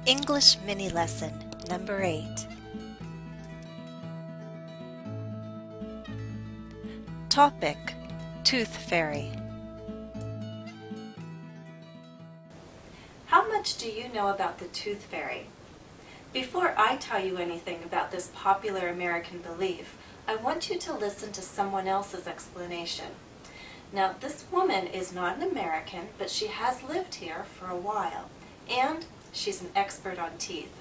English Mini Lesson Number 8. Topic: Tooth Fairy. How much do you know about the Tooth Fairy? Before I tell you anything about this popular American belief, I want you to listen to someone else's explanation. Now, this woman is not an American, but she has lived here for a while, and she's an expert on teeth.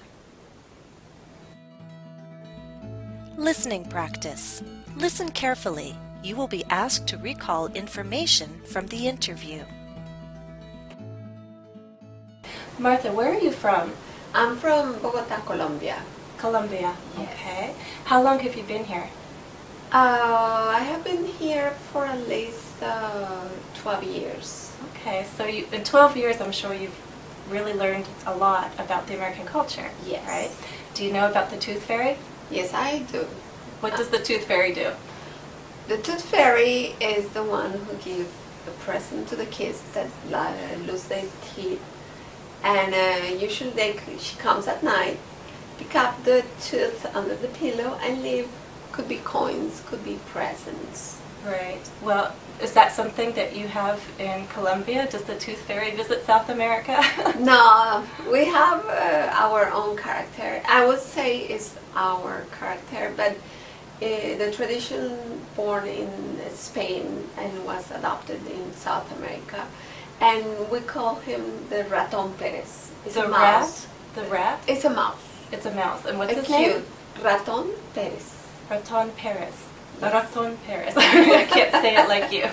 Listening practice. Listen carefully. You will be asked to recall information from the interview. Martha, where are you from? I'm from Bogota, Colombia. Colombia. Yes. Okay. How long have you been here? I have been here for at least 12 years. Okay, so in 12 years I'm sure you've really learned a lot about the American culture. Yes. Right? Do you know about the Tooth Fairy? Yes, I do. What does the Tooth Fairy do? The Tooth Fairy is the one who gives a present to the kids that lose their teeth. And usually she comes at night, pick up the tooth under the pillow and leave. Could be coins, could be presents. Right. Well, is that something that you have in Colombia? Does the Tooth Fairy visit South America? No, we have our own character. I would say it's our character, but the tradition born in Spain and was adopted in South America. And we call him the Raton Perez. It's The a mouse. rat? The rat? It's a mouse. It's a mouse. And what's It's his cute. name? Raton Perez. Raton Perez. Yes. Raton Perez. I can't say it like you.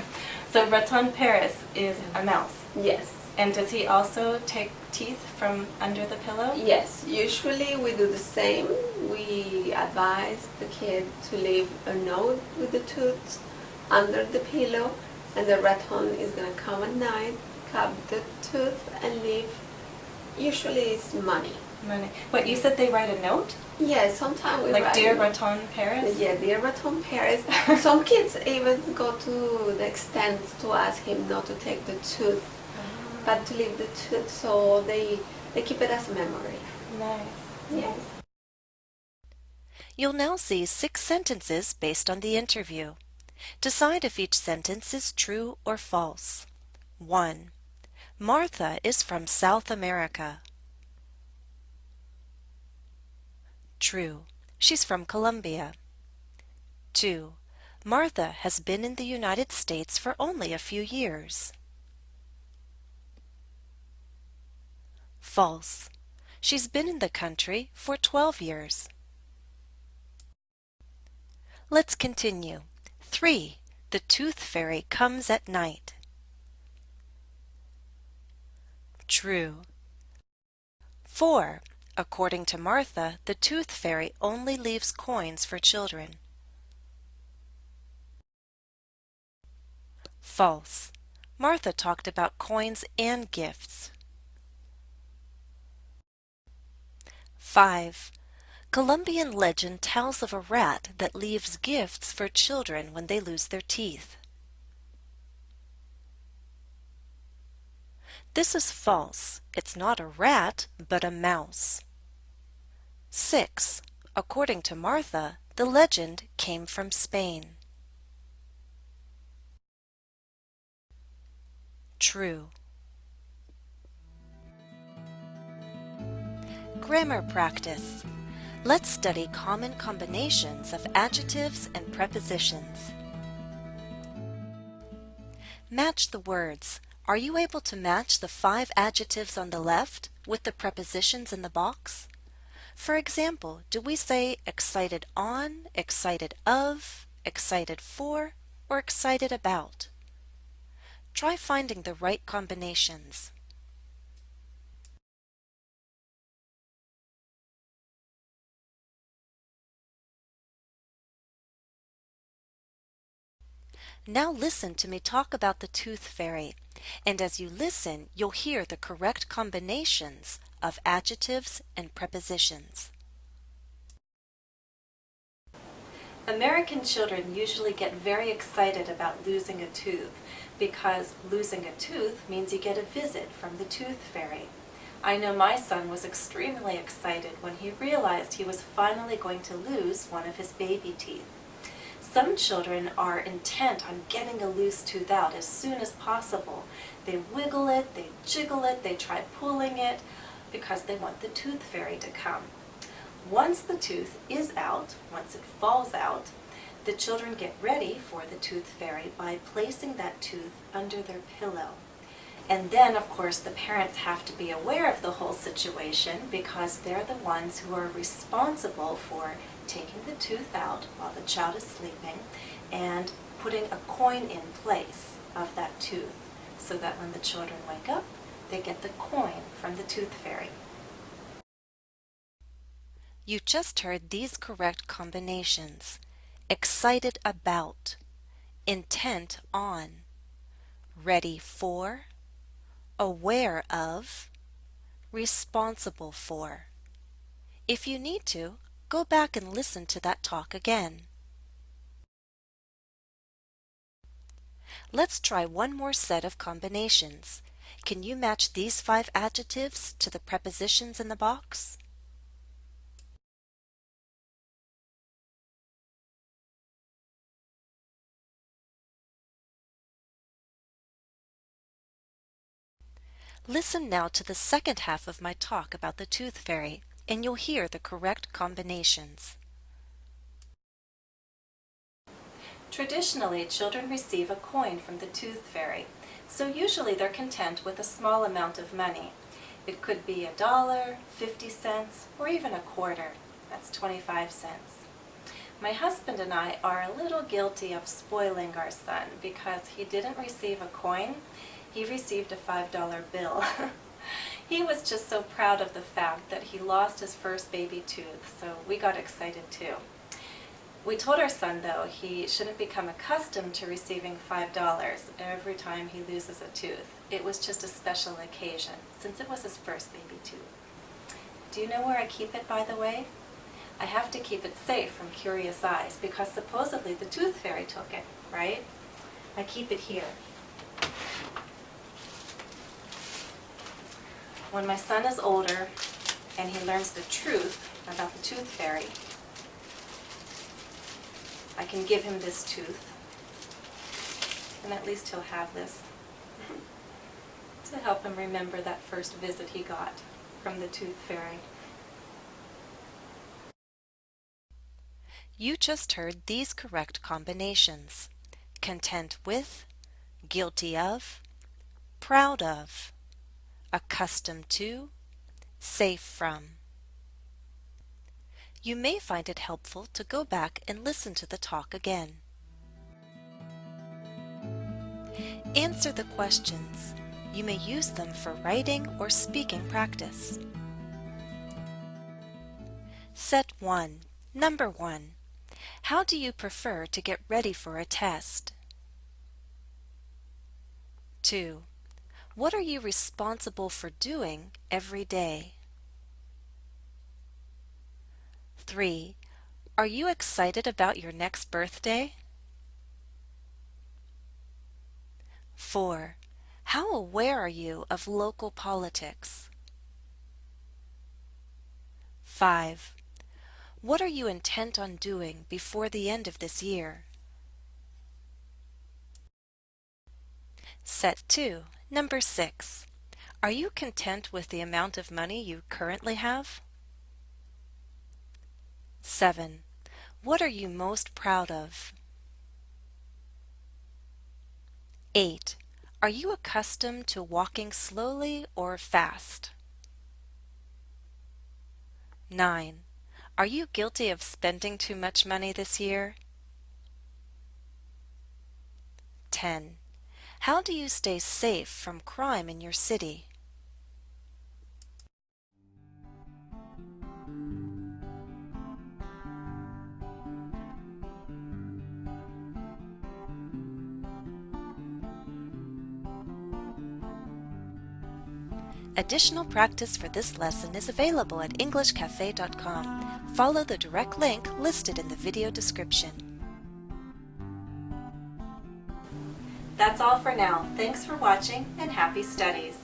So Raton Perez is a mouse. Yes. And does he also take teeth from under the pillow? Yes. Usually we do the same. We advise the kid to leave a note with the tooth under the pillow, and the raton is going to come at night, cut the tooth, and leave. Usually it's money. Money. What, you said they write a note? Yeah, sometimes we Like write. Dear Raton Perez? Yeah, dear Raton Perez. Some kids even go to the extent to ask him not to take the tooth, but to leave the tooth, so they keep it as a memory. Nice. Yes. You'll now see 6 sentences based on the interview. Decide if each sentence is true or false. 1. Martha is from South America. True. She's from Colombia. 2. Martha has been in the United States for only a few years. False. She's been in the country for 12 years. Let's continue. 3. The Tooth Fairy comes at night. True. 4. According to Martha, the Tooth Fairy only leaves coins for children. False. Martha talked about coins and gifts. 5. Colombian legend tells of a rat that leaves gifts for children when they lose their teeth. This is false. It's not a rat, but a mouse. 6. According to Martha, the legend came from Spain. True. Grammar practice. Let's study common combinations of adjectives and prepositions. Match the words. Are you able to match the 5 adjectives on the left with the prepositions in the box? For example, do we say excited on, excited of, excited for, or excited about? Try finding the right combinations. Now listen to me talk about the Tooth Fairy, and as you listen, you'll hear the correct combinations of adjectives and prepositions. American children usually get very excited about losing a tooth because losing a tooth means you get a visit from the Tooth Fairy. I know my son was extremely excited when he realized he was finally going to lose one of his baby teeth. Some children are intent on getting a loose tooth out as soon as possible. They wiggle it, they jiggle it, they try pulling it because they want the tooth fairy to come. Once the tooth is out, once it falls out, the children get ready for the tooth fairy by placing that tooth under their pillow. And then, of course, the parents have to be aware of the whole situation because they're the ones who are responsible for taking the tooth out while the child is sleeping and putting a coin in place of that tooth so that when the children wake up, they get the coin from the tooth fairy. You just heard these correct combinations: excited about, intent on, ready for, aware of, responsible for. If you need to, go back and listen to that talk again. Let's try one more set of combinations. Can you match these 5 adjectives to the prepositions in the box? Listen now to the second half of my talk about the tooth fairy, and you'll hear the correct combinations. Traditionally, children receive a coin from the tooth fairy, so usually they're content with a small amount of money. It could be $1, 50 cents, or even a quarter. That's 25 cents. My husband and I are a little guilty of spoiling our son because he didn't receive a coin. He received a $5 bill. He was just so proud of the fact that he lost his first baby tooth, so we got excited too. We told our son, though, he shouldn't become accustomed to receiving $5 every time he loses a tooth. It was just a special occasion, since it was his first baby tooth. Do you know where I keep it, by the way? I have to keep it safe from curious eyes, because supposedly the tooth fairy took it, right? I keep it here. When my son is older and he learns the truth about the tooth fairy, I can give him this tooth, and at least he'll have this to help him remember that first visit he got from the tooth fairy. You just heard these correct combinations: content with, guilty of, proud of, accustomed to, safe from. You may find it helpful to go back and listen to the talk again. Answer the questions. You may use them for writing or speaking practice. Set 1. Number 1. How do you prefer to get ready for a test? 2. What are you responsible for doing every day? 3. Are you excited about your next birthday? 4. How aware are you of local politics? 5. What are you intent on doing before the end of this year? Set 2. Number 6. Are you content with the amount of money you currently have? 7. What are you most proud of? 8. Are you accustomed to walking slowly or fast? 9. Are you guilty of spending too much money this year? 10. How do you stay safe from crime in your city? Additional practice for this lesson is available at EnglishCafe.com. Follow the direct link listed in the video description. That's all for now. Thanks for watching and happy studies.